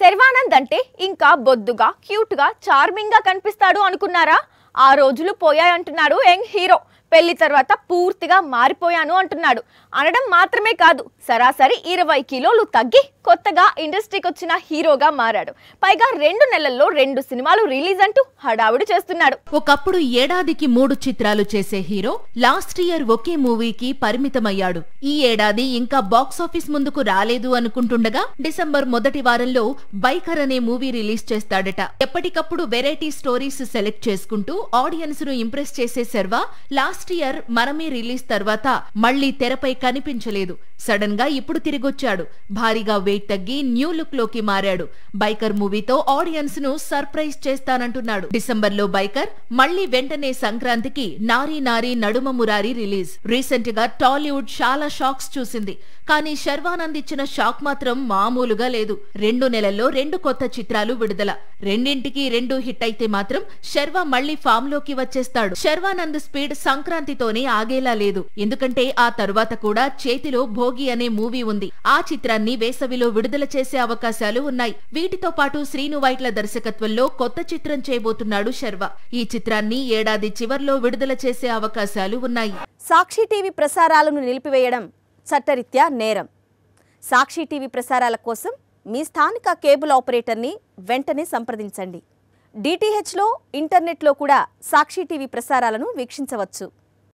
శర్వానంద్ అంటే ఇంకా బొద్దుగా క్యూట్గా చార్మింగ్గా కనిపిస్తాడు అనుకున్నారా? ఆ రోజులు పోయాయంటున్నాడు యంగ్ హీరో. పెళ్లి తర్వాత పూర్తిగా మారిపోయాను అంటున్నాడు. అనడం మాత్రమే కాదు, సరాసరి 20 కిలోలు తగ్గి కొత్తగా ఇండస్ట్రీకి వచ్చిన హీరోగా మారాడు. పైగా 2 నెలల్లో 2 సినిమాలు రిలీజ్ అంటూ హడావుడి చేస్తున్నాడు. ఒకప్పుడు ఏడాదికి 3 చిత్రాలు చేసే హీరో లాస్ట్ ఇయర్ ఒకే మూవీకి పరిమితమయ్యాడు. ఈ ఏడాది ఇంకా బాక్సాఫీస్ ముందుకు రాలేదు అనుకుంటుండగా డిసెంబర్ మొదటి వారంలో బైకర్ అనే మూవీ రిలీజ్ చేస్తాడట. ఎప్పటికప్పుడు వెరైటీ స్టోరీస్ సెలెక్ట్ చేసుకుంటూ ఆడియన్స్ ను ఇంప్రెస్ చేసే శర్వా లాస్ట్ ఇయర్ మనమే రిలీజ్ తర్వాత మళ్లీ తెరపై కనిపించలేదు. సడన్ గా ఇప్పుడు తిరిగొచ్చాడు. భారీగా వెయిట్ తగ్గి న్యూ లుక్ లోకి మారాడు. బైకర్ మూవీతో ఆడియన్స్ ను సర్ప్రైజ్ చేస్తానంటున్నాడు. డిసెంబర్ లో బైకర్, మళ్లీ వెంటనే సంక్రాంతికి నారీ నారీ నడుమ మురారి రిలీజ్. రీసెంట్ గా టాలీవుడ్ చాలా షాక్స్ చూసింది. కానీ శర్వానంద్ ఇచ్చిన షాక్ మాత్రం మామూలుగా లేదు. 2 నెలల్లో 2 కొత్త చిత్రాలు విడుదల. రెండింటికి 2 హిట్ అయితే మాత్రం శర్వా మళ్లీ ఫామ్ లోకి వచ్చేస్తాడు. శర్వానంద్ స్పీడ్ సంక్రాంతితోనే ఆగేలా లేదు. ఎందుకంటే ఆ తరువాత కూడా చేతిలో భోగి అనే మూవీ ఉంది. ఆ చిత్రాన్ని వేసవిలో విడుదల చేసే అవకాశాలు ఉన్నాయి. వీటితో పాటు శ్రీను వైట్ల దర్శకత్వంలో కొత్త చిత్రం చేయబోతున్నాడు శర్వా. ఈ చిత్రాన్ని ఏడాది చివర్లో విడుదల చేసే అవకాశాలు ఉన్నాయి. సాక్షి టీవీ ప్రసారాలను నిలిపివేయడం చట్టరీత్యా నేరం. సాక్షి టీవీ ప్రసారాల కోసం మీ స్థానిక కేబుల్ ఆపరేటర్ని వెంటనే సంప్రదించండి. డిటిహెచ్లో, ఇంటర్నెట్లో కూడా సాక్షి టీవీ ప్రసారాలను వీక్షించవచ్చు.